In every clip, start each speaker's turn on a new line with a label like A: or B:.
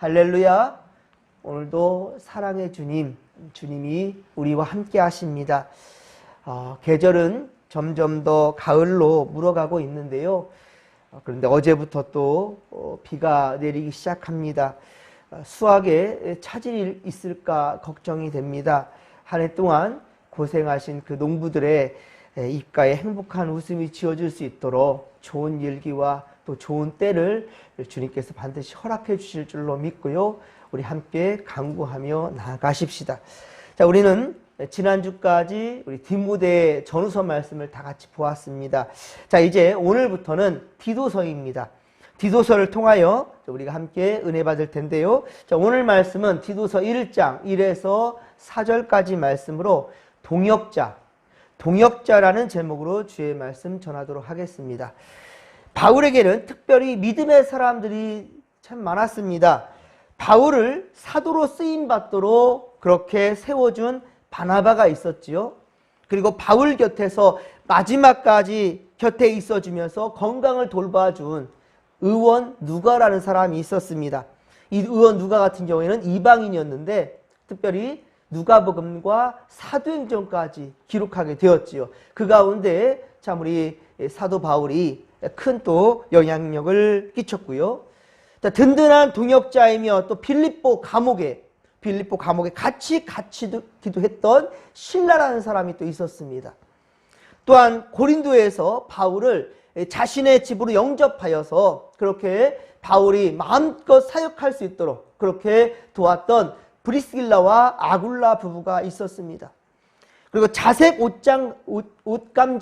A: 할렐루야. 오늘도 사랑의 주님, 주님이 우리와 함께 하십니다. 계절은 점점 더 가을로 물어가고 있는데요. 그런데 어제부터 또 비가 내리기 시작합니다. 수확에 차질이 있을까 걱정이 됩니다. 한 해 동안 고생하신 그 농부들의 입가에 행복한 웃음이 지어질 수 있도록 좋은 일기와 또 좋은 때를 주님께서 반드시 허락해 주실 줄로 믿고요. 우리 함께 간구하며 나아가십시다. 자, 우리는 지난주까지 우리 디모데 전후서 말씀을 다 같이 보았습니다. 자, 이제 오늘부터는 디도서입니다. 디도서를 통하여 우리가 함께 은혜 받을 텐데요. 자, 오늘 말씀은 디도서 1장 1에서 4절까지 말씀으로 동역자라는 제목으로 주의 말씀 전하도록 하겠습니다. 바울에게는 특별히 믿음의 사람들이 참 많았습니다. 바울을 사도로 쓰임받도록 그렇게 세워준 바나바가 있었지요. 그리고 바울 곁에서 마지막까지 곁에 있어주면서 건강을 돌봐준 의원 누가라는 사람이 있었습니다. 이 의원 누가 같은 경우에는 이방인이었는데 특별히 누가복음과 사도행전까지 기록하게 되었지요. 그 가운데 참 우리 사도 바울이 큰 또 영향력을 끼쳤고요. 든든한 동역자이며 또 빌립보 감옥에 같이 기도했던 신라라는 사람이 또 있었습니다. 또한 고린도에서 바울을 자신의 집으로 영접하여서 그렇게 바울이 마음껏 사역할 수 있도록 그렇게 도왔던 브리스길라와 아굴라 부부가 있었습니다. 그리고 자색 옷감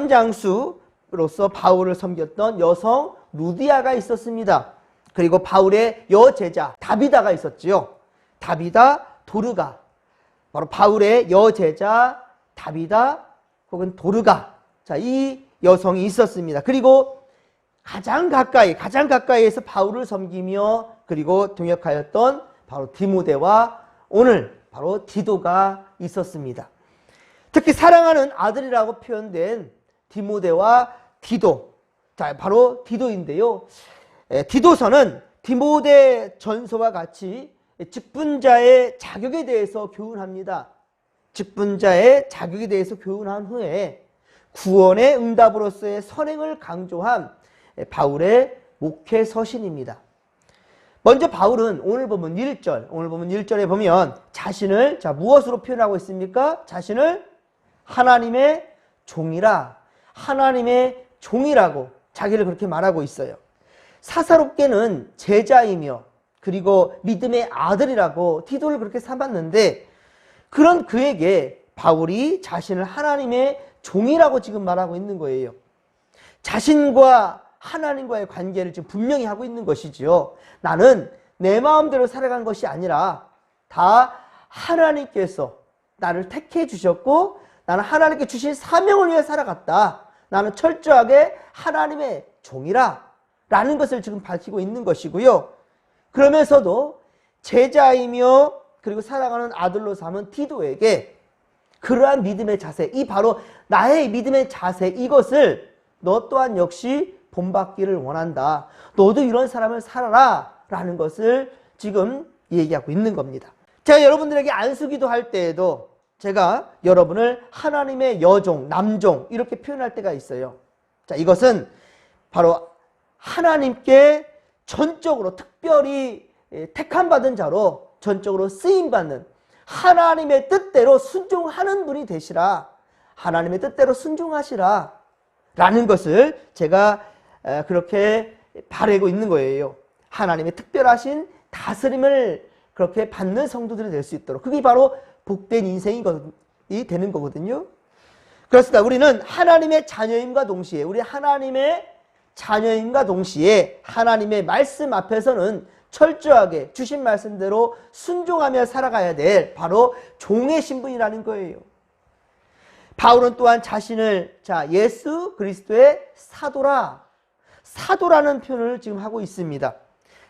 A: 장수로서 바울을 섬겼던 여성 루디아가 있었습니다. 그리고 바울의 여제자 다비다가 있었지요. 다비다, 도르가. 바로 바울의 여제자 다비다 혹은 도르가. 자, 이 여성이 있었습니다. 그리고 가장 가까이에서 바울을 섬기며 그리고 동역하였던 바로 디모데와 오늘 바로 디도가 있었습니다. 특히 사랑하는 아들이라고 표현된 디모데와 디도. 자, 바로 디도인데요. 디도서는 디모데 전서와 같이 직분자의 자격에 대해서 교훈합니다. 직분자의 자격에 대해서 교훈한 후에 구원의 응답으로서의 선행을 강조한 바울의 목회 서신입니다. 먼저 바울은 오늘 보면 1절에 보면 자신을 무엇으로 표현하고 있습니까? 자신을 하나님의 종이라고 자기를 그렇게 말하고 있어요. 사사롭게는 제자이며 그리고 믿음의 아들이라고 디도를 그렇게 삼았는데 그런 그에게 바울이 자신을 하나님의 종이라고 지금 말하고 있는 거예요. 자신과 하나님과의 관계를 지금 분명히 하고 있는 것이지요. 나는 내 마음대로 살아간 것이 아니라 다 하나님께서 나를 택해 주셨고 나는 하나님께 주신 사명을 위해 살아갔다. 나는 철저하게 하나님의 종이라 라는 것을 지금 밝히고 있는 것이고요. 그러면서도 제자이며 그리고 사랑하는 아들로 삼은 디도에게 그러한 믿음의 자세, 이 바로 나의 믿음의 자세, 이것을 너 또한 역시 본받기를 원한다. 너도 이런 사람을 살아라 라는 것을 지금 얘기하고 있는 겁니다. 제가 여러분들에게 안수기도 할 때에도 제가 여러분을 하나님의 여종, 남종 이렇게 표현할 때가 있어요. 자, 이것은 바로 하나님께 전적으로 특별히 택함받은 자로 전적으로 쓰임받는 하나님의 뜻대로 순종하는 분이 되시라. 하나님의 뜻대로 순종하시라 라는 것을 제가 그렇게 바라고 있는 거예요. 하나님의 특별하신 다스림을 그렇게 받는 성도들이 될 수 있도록 그게 바로 복된 인생이 되는 거거든요. 그렇습니다. 우리는 하나님의 자녀임과 동시에 하나님의 말씀 앞에서는 철저하게 주신 말씀대로 순종하며 살아가야 될 바로 종의 신분이라는 거예요. 바울은 또한 자신을 예수 그리스도의 사도라는 표현을 지금 하고 있습니다.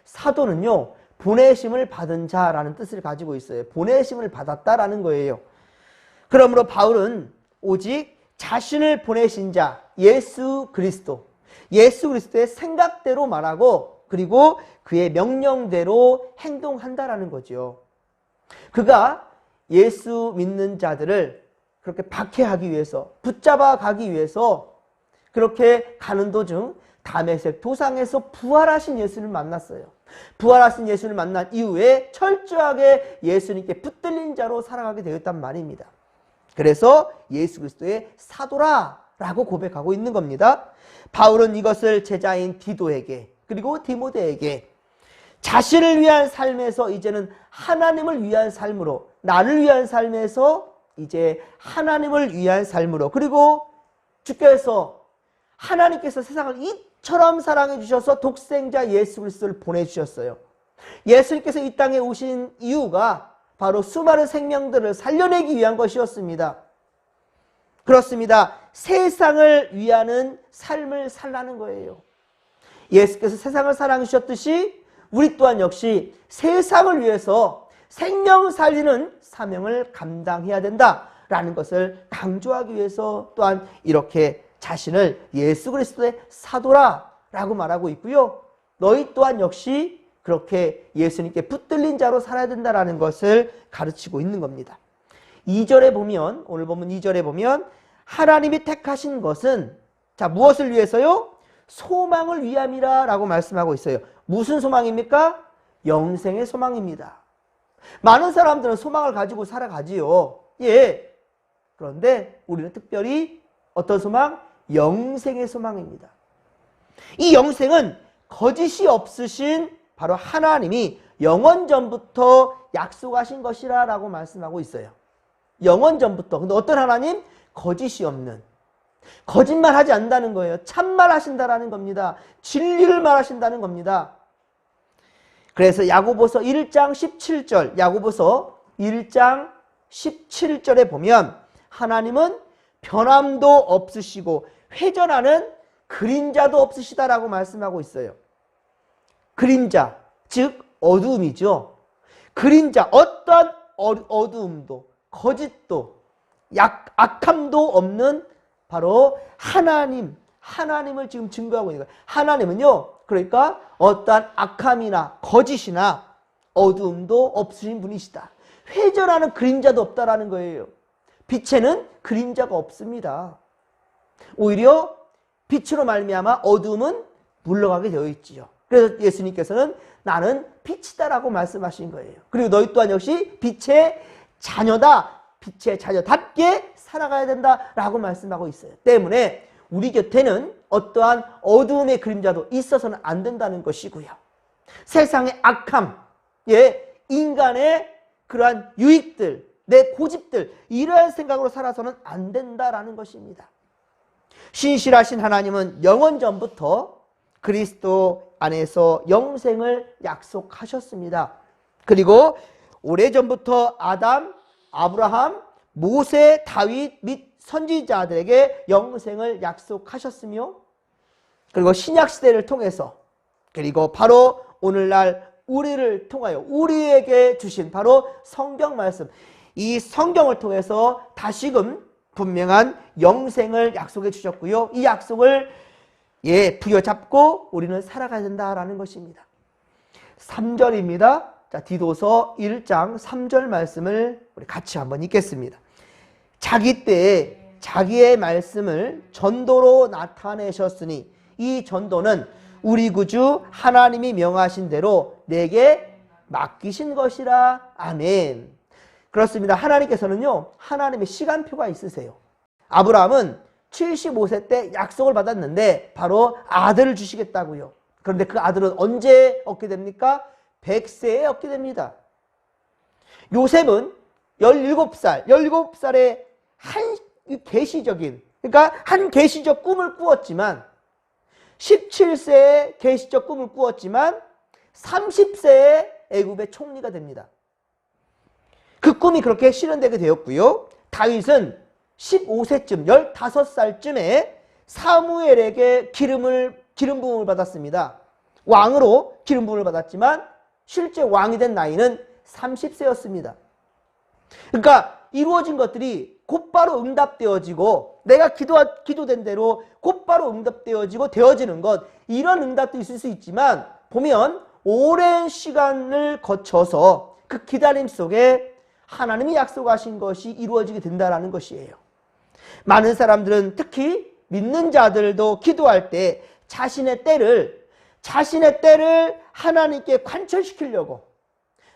A: 사도는요, 보내심을 받은 자라는 뜻을 가지고 있어요. 보내심을 받았다라는 거예요. 그러므로 바울은 오직 자신을 보내신 자 예수 그리스도의 생각대로 말하고 그리고 그의 명령대로 행동한다라는 거죠. 그가 예수 믿는 자들을 그렇게 박해하기 위해서, 붙잡아 가기 위해서 그렇게 가는 도중 다메섹 도상에서 부활하신 예수를 만났어요. 부활하신 예수를 만난 이후에 철저하게 예수님께 붙들린 자로 살아가게 되었단 말입니다. 그래서 예수 그리스도의 사도라라고 고백하고 있는 겁니다. 바울은 이것을 제자인 디도에게 그리고 디모데에게 자신을 위한 삶에서 이제는 하나님을 위한 삶으로, 나를 위한 삶에서 이제 하나님을 위한 삶으로, 그리고 주께서 하나님께서 세상을 이처럼 사랑해 주셔서 독생자 예수 그리스도를 보내주셨어요. 예수님께서 이 땅에 오신 이유가 바로 수많은 생명들을 살려내기 위한 것이었습니다. 그렇습니다. 세상을 위하는 삶을 살라는 거예요. 예수께서 세상을 사랑해 주셨듯이 우리 또한 역시 세상을 위해서 생명 살리는 사명을 감당해야 된다라는 것을 강조하기 위해서 또한 이렇게 자신을 예수 그리스도의 사도라라고 말하고 있고요. 너희 또한 역시 그렇게 예수님께 붙들린 자로 살아야 된다라는 것을 가르치고 있는 겁니다. 2절에 보면, 오늘 보면 2절에 보면 하나님이 택하신 것은 자 무엇을 위해서요? 소망을 위함이라 라고 말씀하고 있어요. 무슨 소망입니까? 영생의 소망입니다. 많은 사람들은 소망을 가지고 살아가지요. 예. 그런데 우리는 특별히 어떤 소망? 영생의 소망입니다. 이 영생은 거짓이 없으신 바로 하나님이 영원 전부터 약속하신 것이라 라고 말씀하고 있어요. 영원 전부터. 근데 어떤 하나님? 거짓이 없는. 거짓말 하지 않는다는 거예요. 참말 하신다라는 겁니다. 진리를 말하신다는 겁니다. 그래서 야고보서 1장 17절, 야고보서 1장 17절에 보면 하나님은 변함도 없으시고 회전하는 그림자도 없으시다라고 말씀하고 있어요. 그림자, 즉 어두움이죠. 그림자, 어떠한 어두움도, 거짓도, 악함도 없는 바로 하나님을 지금 증거하고 있는 거예요. 하나님은요, 그러니까 어떠한 악함이나 거짓이나 어두움도 없으신 분이시다. 회전하는 그림자도 없다라는 거예요. 빛에는 그림자가 없습니다. 오히려 빛으로 말미암아 어두움은 물러가게 되어 있지요. 그래서 예수님께서는 나는 빛이다라고 말씀하신 거예요. 그리고 너희 또한 역시 빛의 자녀다. 빛의 자녀답게 살아가야 된다라고 말씀하고 있어요. 때문에 우리 곁에는 어떠한 어두움의 그림자도 있어서는 안 된다는 것이고요. 세상의 악함, 인간의 그러한 유익들, 내 고집들, 이러한 생각으로 살아서는 안 된다라는 것입니다. 신실하신 하나님은 영원 전부터 그리스도 안에서 영생을 약속하셨습니다. 그리고 오래전부터 아담, 아브라함, 모세, 다윗 및 선지자들에게 영생을 약속하셨으며, 그리고 신약시대를 통해서, 그리고 바로 오늘날 우리를 통하여 우리에게 주신 바로 성경 말씀, 이 성경을 통해서 다시금 분명한 영생을 약속해 주셨고요. 이 약속을 부여잡고 우리는 살아가야 된다라는 것입니다. 3절입니다. 자, 디도서 1장 3절 말씀을 우리 같이 한번 읽겠습니다. 자기 때에 자기의 말씀을 전도로 나타내셨으니 이 전도는 우리 구주 하나님이 명하신 대로 내게 맡기신 것이라. 아멘. 그렇습니다. 하나님께서는요, 하나님의 시간표가 있으세요. 아브라함은 75세 때 약속을 받았는데 바로 아들을 주시겠다고요. 그런데 그 아들은 언제 얻게 됩니까? 100세에 얻게 됩니다. 요셉은 17살에 한 계시적인, 그러니까 한 계시적 꿈을 꾸었지만 17세에 계시적 꿈을 꾸었지만 30세에 애굽의 총리가 됩니다. 그 꿈이 그렇게 실현되게 되었고요. 다윗은 15세쯤 15살쯤에 사무엘에게 기름 부음을 받았습니다. 왕으로 기름 부음을 받았지만 실제 왕이 된 나이는 30세였습니다. 그러니까 이루어진 것들이 곧바로 응답되어지고 내가 기도된 대로 곧바로 응답되어지고 되어지는 것, 이런 응답도 있을 수 있지만 보면 오랜 시간을 거쳐서 그 기다림 속에 하나님이 약속하신 것이 이루어지게 된다는 것이에요. 많은 사람들은 특히 믿는 자들도 기도할 때 자신의 때를 하나님께 관철시키려고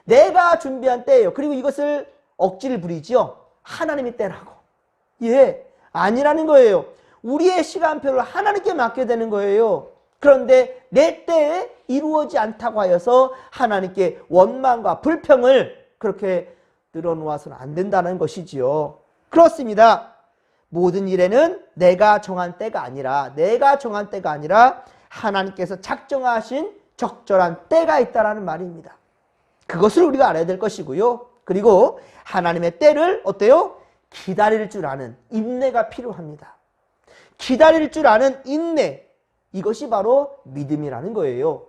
A: 내가 준비한 때예요. 그리고 이것을 억지를 부리지요. 하나님의 때라고. 아니라는 거예요. 우리의 시간표를 하나님께 맡게 되는 거예요. 그런데 내 때에 이루어지지 않다고 하여서 하나님께 원망과 불평을 그렇게 늘어놓아서는 안 된다는 것이지요. 그렇습니다. 모든 일에는 내가 정한 때가 아니라 하나님께서 작정하신 적절한 때가 있다는 말입니다. 그것을 우리가 알아야 될 것이고요. 그리고 하나님의 때를 어때요? 기다릴 줄 아는 인내가 필요합니다. 기다릴 줄 아는 인내, 이것이 바로 믿음이라는 거예요.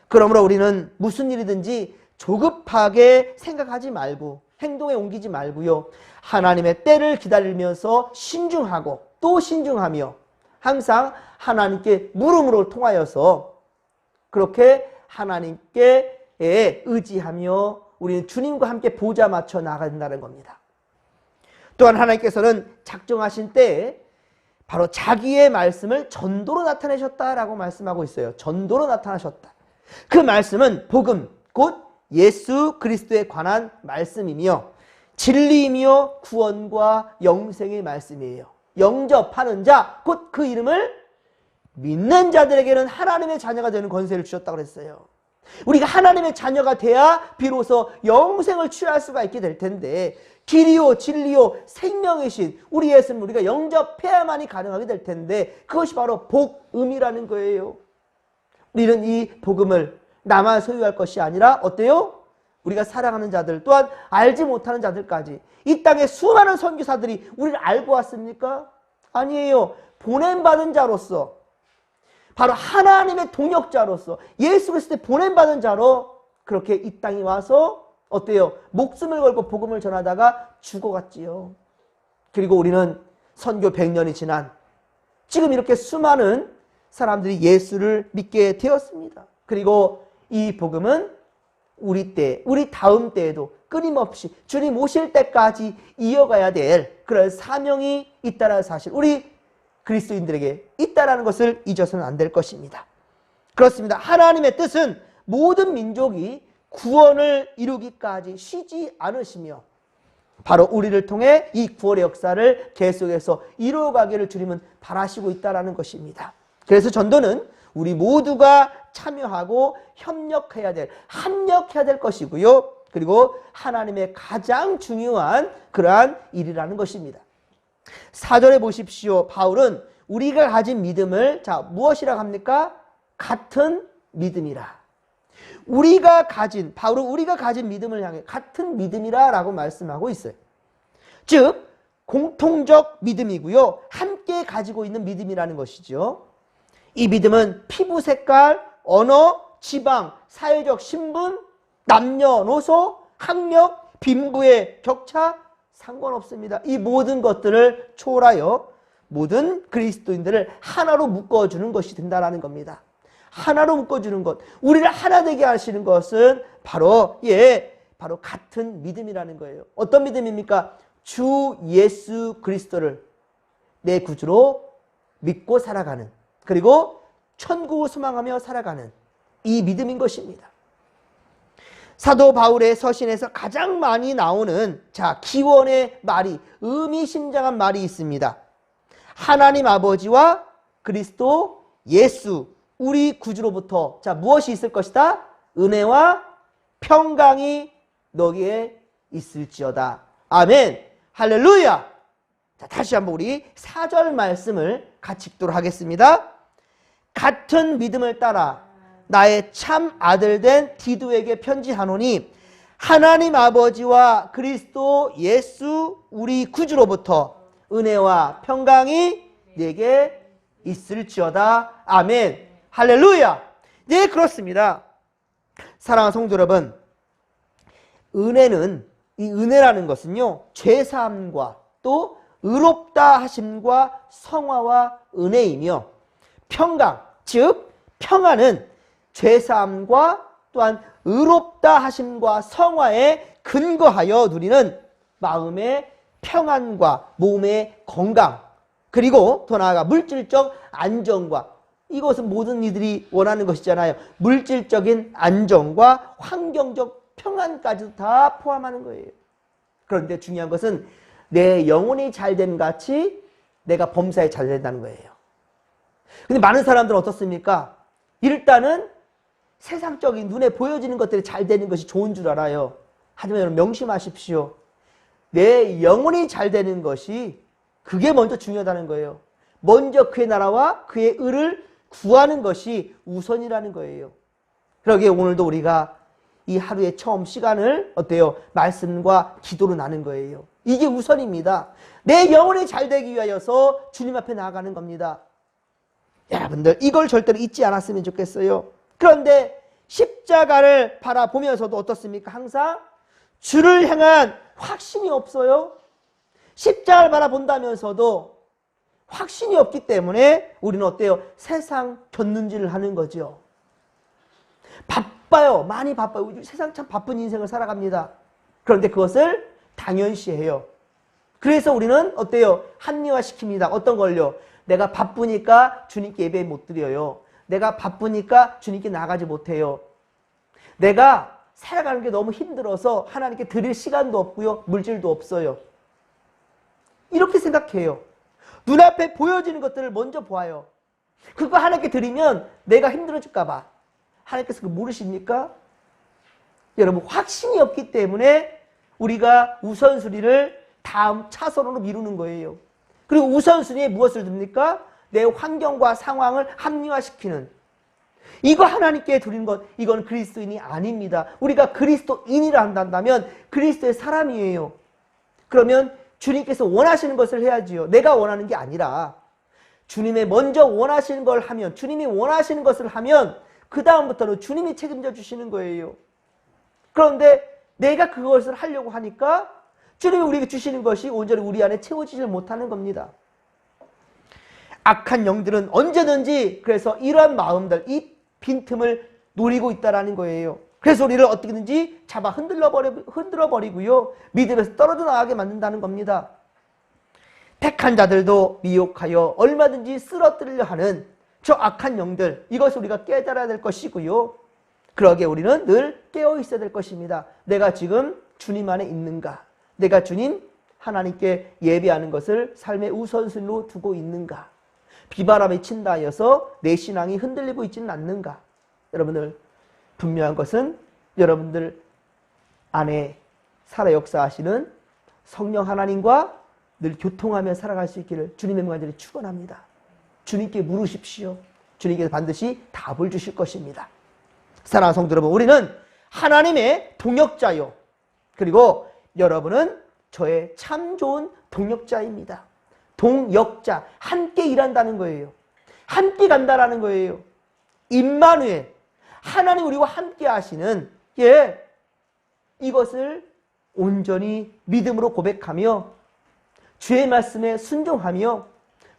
A: 그러므로 우리는 무슨 일이든지 조급하게 생각하지 말고 행동에 옮기지 말고요. 하나님의 때를 기다리면서 신중하고 또 신중하며 항상 하나님께 물음으로 통하여서 그렇게 하나님께 의지하며 우리는 주님과 함께 보좌 맞춰 나가야 된다는 겁니다. 또한 하나님께서는 작정하신 때에 바로 자기의 말씀을 전도로 나타내셨다라고 말씀하고 있어요. 전도로 나타나셨다. 그 말씀은 복음, 곧 예수 그리스도에 관한 말씀이며 진리이며 구원과 영생의 말씀이에요. 영접하는 자, 곧 그 이름을 믿는 자들에게는 하나님의 자녀가 되는 권세를 주셨다고 그랬어요. 우리가 하나님의 자녀가 돼야 비로소 영생을 취할 수가 있게 될 텐데 길이요 진리요 생명이신 우리 예수님을 우리가 영접해야만이 가능하게 될 텐데 그것이 바로 복음이라는 거예요. 우리는 이 복음을 나만 소유할 것이 아니라 어때요? 우리가 사랑하는 자들 또한 알지 못하는 자들까지 이 땅에 수많은 선교사들이 우리를 알고 왔습니까? 아니에요. 보냄받은 자로서 바로 하나님의 동역자로서 예수 그리스도의 보냄받은 자로 그렇게 이 땅에 와서 어때요? 목숨을 걸고 복음을 전하다가 죽어갔지요. 그리고 우리는 선교 100년이 지난 지금 이렇게 수많은 사람들이 예수를 믿게 되었습니다. 그리고 이 복음은 우리 때, 우리 다음 때에도 끊임없이 주님 오실 때까지 이어가야 될 그런 사명이 있다는 사실, 우리 그리스도인들에게 있다는 것을 잊어서는 안 될 것입니다. 그렇습니다. 하나님의 뜻은 모든 민족이 구원을 이루기까지 쉬지 않으시며 바로 우리를 통해 이 구원의 역사를 계속해서 이루어가기를 주님은 바라시고 있다는 것입니다. 그래서 전도는 우리 모두가 참여하고 협력해야 될 것이고요. 그리고 하나님의 가장 중요한 그러한 일이라는 것입니다. 4절에 보십시오. 바울은 우리가 가진 믿음을 무엇이라고 합니까? 같은 믿음이라. 바울은 우리가 가진 믿음을 향해 같은 믿음이라 라고 말씀하고 있어요. 즉 공통적 믿음이고요. 함께 가지고 있는 믿음이라는 것이죠. 이 믿음은 피부 색깔, 언어, 지방, 사회적 신분, 남녀노소, 학력, 빈부의 격차 상관없습니다. 이 모든 것들을 초월하여 모든 그리스도인들을 하나로 묶어주는 것이 된다는 겁니다. 하나로 묶어주는 것, 우리를 하나 되게 하시는 것은 바로 같은 믿음이라는 거예요. 어떤 믿음입니까? 주 예수 그리스도를 내 구주로 믿고 살아가는, 그리고 천국을 소망하며 살아가는 이 믿음인 것입니다. 사도 바울의 서신에서 가장 많이 나오는 기원의 말이, 의미심장한 말이 있습니다. 하나님 아버지와 그리스도 예수 우리 구주로부터 무엇이 있을 것이다? 은혜와 평강이 너희에 있을지어다. 아멘. 할렐루야. 다시 한번 우리 4절 말씀을 같이 읽도록 하겠습니다. 같은 믿음을 따라 나의 참 아들 된 디도에게 편지하노니 하나님 아버지와 그리스도 예수 우리 구주로부터 은혜와 평강이 내게 있을지어다. 아멘. 할렐루야. 네, 그렇습니다. 사랑하는 성도 여러분, 은혜라는 것은요, 죄사함과 또 의롭다 하심과 성화와 은혜이며 평강, 즉 평안은 죄사함과 또한 의롭다 하심과 성화에 근거하여 누리는 마음의 평안과 몸의 건강, 그리고 더 나아가 물질적 안정과, 이것은 모든 이들이 원하는 것이잖아요. 물질적인 안정과 환경적 평안까지도 다 포함하는 거예요. 그런데 중요한 것은 내 영혼이 잘됨 같이 내가 범사에 잘 된다는 거예요. 근데 많은 사람들은 어떻습니까? 일단은 세상적인 눈에 보여지는 것들이 잘 되는 것이 좋은 줄 알아요. 하지만 여러분 명심하십시오. 내 영혼이 잘 되는 것이 그게 먼저 중요하다는 거예요. 먼저 그의 나라와 그의 의를 구하는 것이 우선이라는 거예요. 그러기에 오늘도 우리가 이 하루의 처음 시간을 어때요? 말씀과 기도로 나눈 거예요. 이게 우선입니다. 내 영혼이 잘 되기 위하여서 주님 앞에 나아가는 겁니다. 여러분들 이걸 절대로 잊지 않았으면 좋겠어요. 그런데 십자가를 바라보면서도 어떻습니까? 항상 주를 향한 확신이 없어요. 십자가를 바라본다면서도 확신이 없기 때문에 우리는 어때요? 세상 곁눈질을 하는 거죠. 바빠요. 많이 바빠요. 세상 참 바쁜 인생을 살아갑니다. 그런데 그것을 당연시해요. 그래서 우리는 어때요? 합리화시킵니다. 어떤 걸요? 내가 바쁘니까 주님께 예배 못 드려요. 내가 바쁘니까 주님께 나가지 못해요. 내가 살아가는 게 너무 힘들어서 하나님께 드릴 시간도 없고요. 물질도 없어요. 이렇게 생각해요. 눈앞에 보여지는 것들을 먼저 보아요. 그거 하나님께 드리면 내가 힘들어질까 봐. 하나님께서 그거 모르십니까? 여러분 확신이 없기 때문에 우리가 우선순위를 다음 차선으로 미루는 거예요. 그리고 우선순위에 무엇을 둡니까? 내 환경과 상황을 합리화시키는, 이거 하나님께 드리는 것, 이건 그리스도인이 아닙니다. 우리가 그리스도인이라 한다면 그리스도의 사람이에요. 그러면 주님께서 원하시는 것을 해야지요. 내가 원하는 게 아니라 주님의 먼저 원하시는 걸 하면, 주님이 원하시는 것을 하면 그 다음부터는 주님이 책임져 주시는 거예요. 그런데 내가 그것을 하려고 하니까 주님이 우리에게 주시는 것이 온전히 우리 안에 채워지지 못하는 겁니다. 악한 영들은 언제든지 그래서 이러한 마음들, 이 빈틈을 노리고 있다는 거예요. 그래서 우리를 어떻게든지 잡아 흔들어 버리고요. 믿음에서 떨어져 나가게 만든다는 겁니다. 택한 자들도 미혹하여 얼마든지 쓰러뜨리려 하는 저 악한 영들, 이것을 우리가 깨달아야 될 것이고요. 그러기에 우리는 늘 깨어 있어야 될 것입니다. 내가 지금 주님 안에 있는가? 내가 주님 하나님께 예배하는 것을 삶의 우선순위로 두고 있는가? 비바람이 친다 하여서 내 신앙이 흔들리고 있지는 않는가? 여러분들 분명한 것은 여러분들 안에 살아 역사하시는 성령 하나님과 늘 교통하며 살아갈 수 있기를 주님의 간절히 축원합니다. 주님께 물으십시오. 주님께서 반드시 답을 주실 것입니다. 사랑하는 성도 여러분, 우리는 하나님의 동역자요. 그리고 여러분은 저의 참 좋은 동역자입니다. 동역자, 함께 일한다는 거예요. 함께 간다라는 거예요. 임마누엘, 하나님 우리와 함께 하시는, 이것을 온전히 믿음으로 고백하며 주의 말씀에 순종하며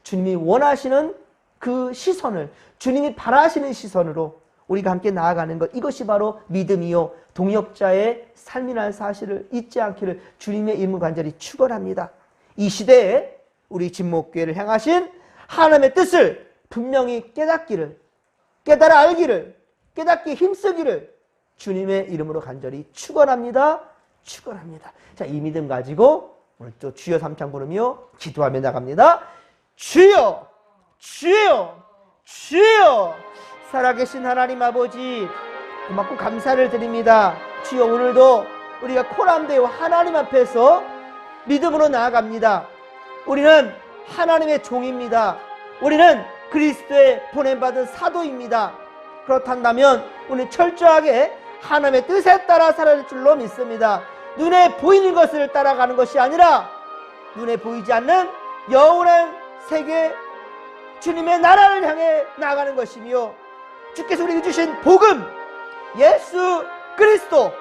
A: 주님이 원하시는 그 시선을, 주님이 바라시는 시선으로 우리가 함께 나아가는 것, 이것이 바로 믿음이요 동역자의 삶이라는 사실을 잊지 않기를 주님의 이름으로 간절히 축원합니다. 이 시대에 우리 진목교회를 향하신 하나님의 뜻을 분명히 깨달아 알기를, 깨닫기 힘쓰기를 주님의 이름으로 간절히 축원합니다. 축원합니다. 자, 이 믿음 가지고 오늘 또 주여 삼창 부르며 기도하며 나갑니다. 주여, 주여, 주여. 살아계신 하나님 아버지, 고맙고 감사를 드립니다. 주여, 오늘도 우리가 코람데오 하나님 앞에서 믿음으로 나아갑니다. 우리는 하나님의 종입니다. 우리는 그리스도의 보냄받은 사도입니다. 그렇다면 우리는 철저하게 하나님의 뜻에 따라 살아갈 줄로 믿습니다. 눈에 보이는 것을 따라가는 것이 아니라 눈에 보이지 않는 영원한 세계 주님의 나라를 향해 나아가는 것이며, 주께서 우리에게 주신 복음 예수 그리스도,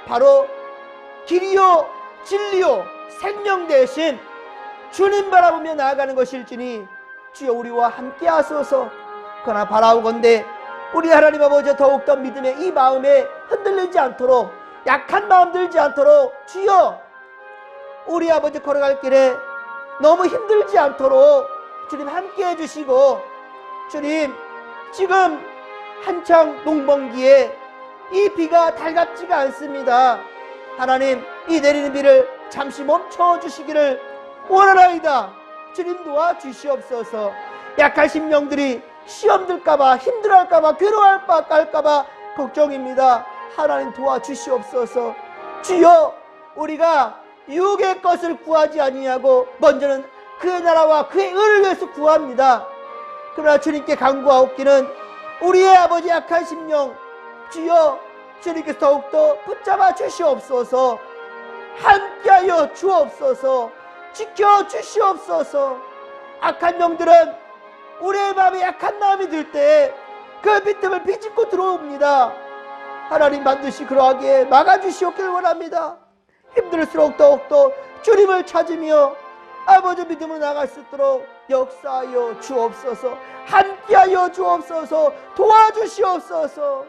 A: 바로 길이요 진리요 생명 대신 주님 바라보며 나아가는 것일지니 주여 우리와 함께 하소서. 그러나 바라오건대 우리 하나님 아버지 더욱더 믿음의 이 마음에 흔들리지 않도록, 약한 마음 들지 않도록 주여 우리 아버지 걸어갈 길에 너무 힘들지 않도록 주님 함께 해주시고, 주님 지금 한창 농번기에 이 비가 달갑지가 않습니다. 하나님 이 내리는 비를 잠시 멈춰 주시기를 원하나이다. 주님 도와주시옵소서. 약한 심령들이 시험 들까봐, 힘들어할까봐, 괴로워할까봐 걱정입니다. 하나님 도와주시옵소서. 주여 우리가 육의 것을 구하지 아니하고 먼저는 그의 나라와 그의 의를 위해서 구합니다. 그러나 주님께 간구하옵기는 우리의 아버지 약한 심령 주여 주님께서 더욱더 붙잡아 주시옵소서. 함께하여 주옵소서. 지켜 주시옵소서. 악한 영들은 우리의 마음에 약한 마음이 들 때 그 빈틈을 비집고 들어옵니다. 하나님 반드시 그러하게 막아주시옵기를 원합니다. 힘들수록 더욱더 주님을 찾으며 아버지 믿음으로 나갈 수 있도록 역사하여 주옵소서. 함께하여 주옵소서. 도와주시옵소서.